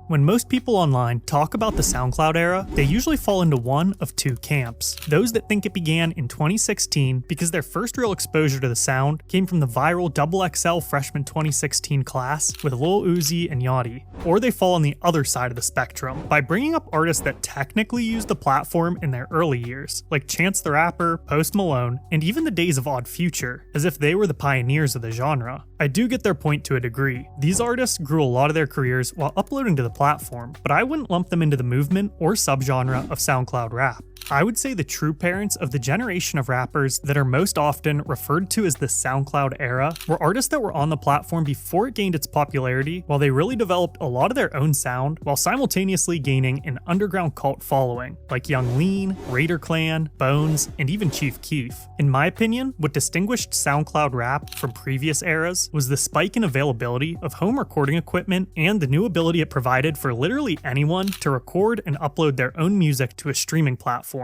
When most people online talk about the SoundCloud era, they usually fall into one of two camps. Those that think it began in 2016 because their first real exposure to the sound came from the viral XXL freshman 2016 class with Lil Uzi and Yachty. Or they fall on the other side of the spectrum by bringing up artists that technically used the platform in their early years, like Chance the Rapper, Post Malone, and even the days of Odd Future, as if they were the pioneers of the genre. I do get their point to a degree. These artists grew a lot of their careers while uploading to the platform, but I wouldn't lump them into the movement or subgenre of SoundCloud rap. I would say the true parents of the generation of rappers that are most often referred to as the SoundCloud era were artists that were on the platform before it gained its popularity, while they really developed a lot of their own sound while simultaneously gaining an underground cult following, like Young Lean, Raider Clan, Bones, and even Chief Keef. In my opinion, what distinguished SoundCloud rap from previous eras was the spike in availability of home recording equipment and the new ability it provided for literally anyone to record and upload their own music to a streaming platform.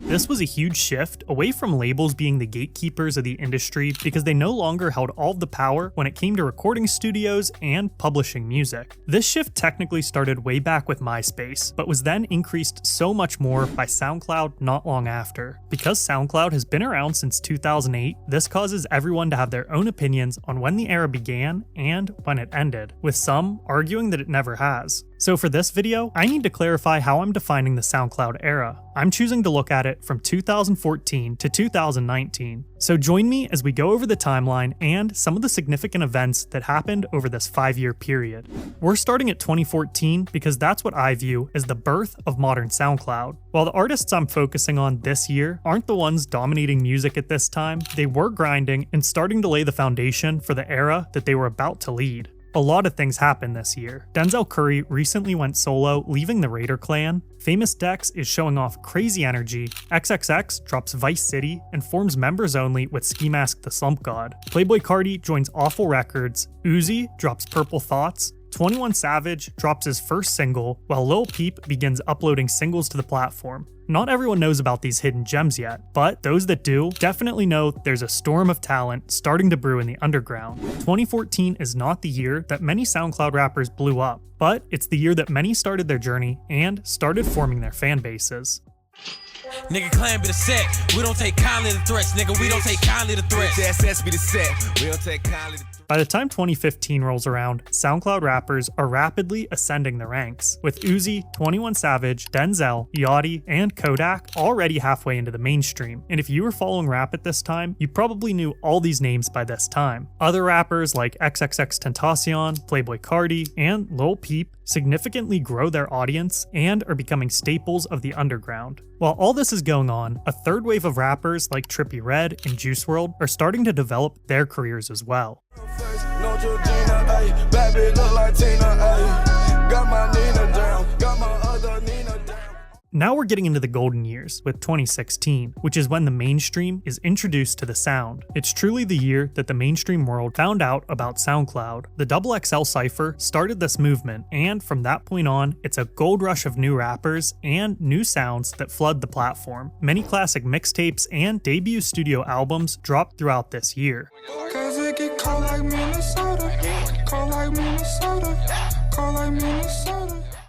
This was a huge shift away from labels being the gatekeepers of the industry because they no longer held all of the power when it came to recording studios and publishing music. This shift technically started way back with MySpace, but was then increased so much more by SoundCloud not long after. Because SoundCloud has been around since 2008, this causes everyone to have their own opinions on when the era began and when it ended, with some arguing that it never has. So for this video, I need to clarify how I'm defining the SoundCloud era. I'm choosing to look at it from 2014 to 2019. So join me as we go over the timeline and some of the significant events that happened over this 5-year period. We're starting at 2014 because that's what I view as the birth of modern SoundCloud. While the artists I'm focusing on this year aren't the ones dominating music at this time, they were grinding and starting to lay the foundation for the era that they were about to lead. A lot of things happened this year. Denzel Curry recently went solo, leaving the Raider Clan. Famous Dex is showing off crazy energy. XXX drops Vice City and forms members only with Ski Mask the Slump God. Playboi Carti joins Awful Records. Uzi drops Purple Thoughts. 21 Savage drops his first single, while Lil Peep begins uploading singles to the platform. Not everyone knows about these hidden gems yet, but those that do definitely know there's a storm of talent starting to brew in the underground. 2014 is not the year that many SoundCloud rappers blew up, but it's the year that many started their journey and started forming their fan bases. Nigga claim be the set. We don't take kindly to threats, nigga. We don't take kindly to threats. SS be the set. We don't take kindly to threats. By the time 2015 rolls around, SoundCloud rappers are rapidly ascending the ranks, with Uzi, 21 Savage, Denzel, Yachty, and Kodak already halfway into the mainstream. And if you were following rap at this time, you probably knew all these names by this time. Other rappers like XXXTentacion, Playboi Carti, and Lil Peep significantly grow their audience and are becoming staples of the underground. While all this is going on, a third wave of rappers like Trippie Redd and Juice WRLD are starting to develop their careers as well. Now we're getting into the golden years with 2016, which is when the mainstream is introduced to the sound. It's truly the year that the mainstream world found out about SoundCloud. The XXL Cypher started this movement, and from that point on, it's a gold rush of new rappers and new sounds that flood the platform. Many classic mixtapes and debut studio albums dropped throughout this year.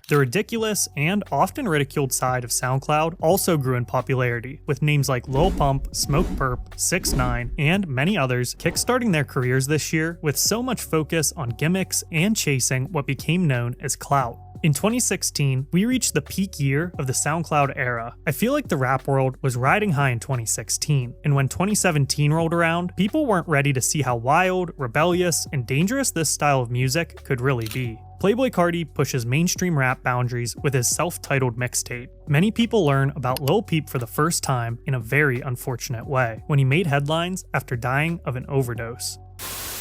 The ridiculous and often ridiculed side of SoundCloud also grew in popularity, with names like Lil Pump, Smoke Perp, 6ix9ine, and many others kickstarting their careers this year with so much focus on gimmicks and chasing what became known as clout. In 2016, we reached the peak year of the SoundCloud era. I feel like the rap world was riding high in 2016, and when 2017 rolled around, people weren't ready to see how wild, rebellious, and dangerous this style of music could really be. Playboi Carti pushes mainstream rap boundaries with his self-titled mixtape. Many people learn about Lil Peep for the first time in a very unfortunate way, when he made headlines after dying of an overdose.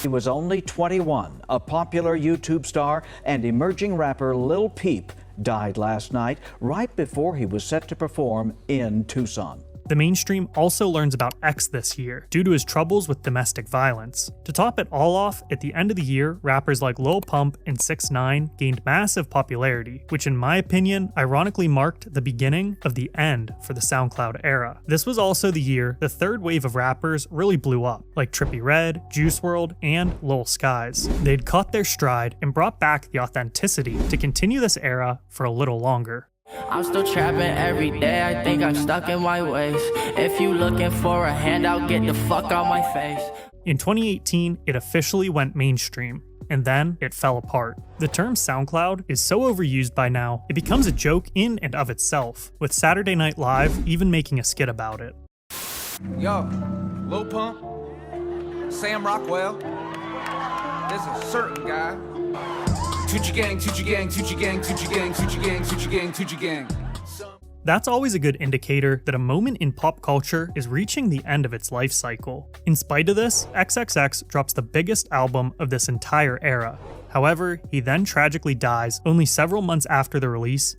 He was only 21. A popular YouTube star and emerging rapper Lil Peep died last night right before he was set to perform in Tucson. The mainstream also learns about X this year, due to his troubles with domestic violence. To top it all off, at the end of the year, rappers like Lil Pump and 6ix9ine gained massive popularity, which in my opinion, ironically marked the beginning of the end for the SoundCloud era. This was also the year the third wave of rappers really blew up, like Trippie Redd, Juice WRLD, and Lil Skies. They'd caught their stride and brought back the authenticity to continue this era for a little longer. I'm still trapping every day, I think I'm stuck in my ways. If you looking for a handout, get the fuck out my face. In 2018, it officially went mainstream, and then it fell apart. The term SoundCloud is so overused by now, it becomes a joke in and of itself, with Saturday Night Live even making a skit about it. Yo, Lil Pump, Sam Rockwell, there's a certain guy. Tucci gang, Tucci gang, Tucci gang, Tucci gang, Tucci gang, Tucci gang, Tucci gang. That's always a good indicator that a moment in pop culture is reaching the end of its life cycle. In spite of this, XXX drops the biggest album of this entire era. However, he then tragically dies only several months after the release.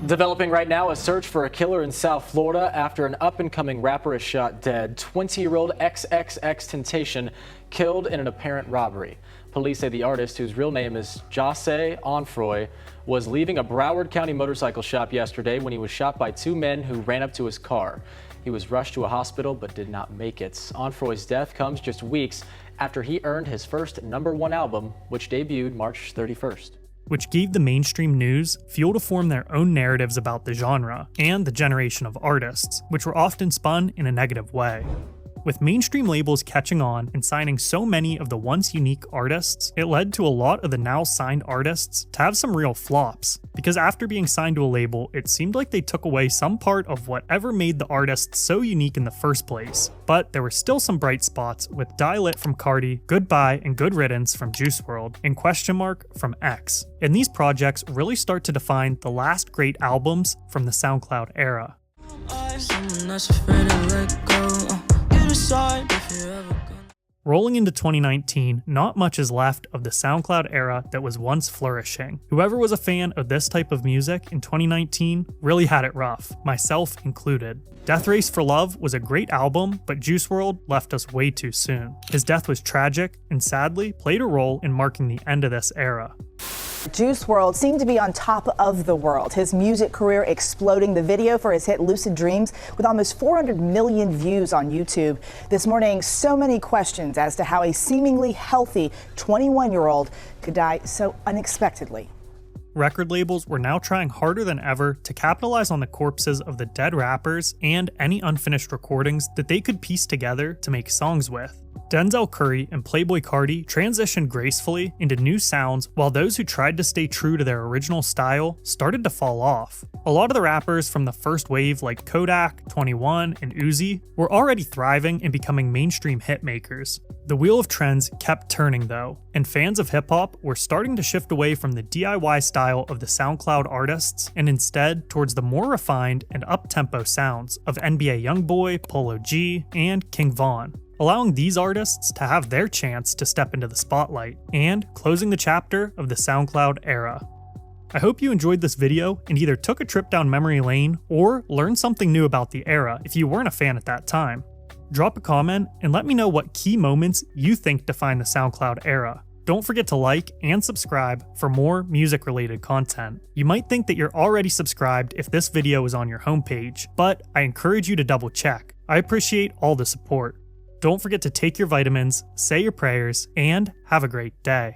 Developing right now, a search for a killer in South Florida after an up-and-coming rapper is shot dead. 20-year-old XXXTentacion killed in an apparent robbery. Police say the artist, whose real name is Jose Onfroy, was leaving a Broward County motorcycle shop yesterday when he was shot by two men who ran up to his car. He was rushed to a hospital but did not make it. Onfroy's death comes just weeks after he earned his first #1 album, which debuted March 31st. Which gave the mainstream news fuel to form their own narratives about the genre and the generation of artists, which were often spun in a negative way. With mainstream labels catching on and signing so many of the once unique artists, it led to a lot of the now signed artists to have some real flops, because after being signed to a label, it seemed like they took away some part of whatever made the artists so unique in the first place. But there were still some bright spots, with Die Lit from Cardi, Goodbye and Good Riddance from Juice WRLD, and Question Mark from X. And these projects really start to define the last great albums from the SoundCloud era. Rolling into 2019, not much is left of the SoundCloud era that was once flourishing. Whoever was a fan of this type of music in 2019 really had it rough, myself included. Death Race for Love was a great album, but Juice WRLD left us way too soon. His death was tragic and sadly played a role in marking the end of this era. Juice WRLD seemed to be on top of the world. His music career exploding. The video for his hit Lucid Dreams with almost 400 million views on YouTube. This morning, so many questions as to how a seemingly healthy 21-year-old could die so unexpectedly. Record labels were now trying harder than ever to capitalize on the corpses of the dead rappers and any unfinished recordings that they could piece together to make songs with. Denzel Curry and Playboi Carti transitioned gracefully into new sounds, while those who tried to stay true to their original style started to fall off. A lot of the rappers from the first wave like Kodak, 21, and Uzi were already thriving and becoming mainstream hitmakers. The wheel of trends kept turning though, and fans of hip-hop were starting to shift away from the DIY style of the SoundCloud artists and instead towards the more refined and up-tempo sounds of NBA Youngboy, Polo G, and King Von, allowing these artists to have their chance to step into the spotlight, and closing the chapter of the SoundCloud era. I hope you enjoyed this video and either took a trip down memory lane or learned something new about the era if you weren't a fan at that time. Drop a comment and let me know what key moments you think define the SoundCloud era. Don't forget to like and subscribe for more music-related content. You might think that you're already subscribed if this video is on your homepage, but I encourage you to double check. I appreciate all the support. Don't forget to take your vitamins, say your prayers, and have a great day.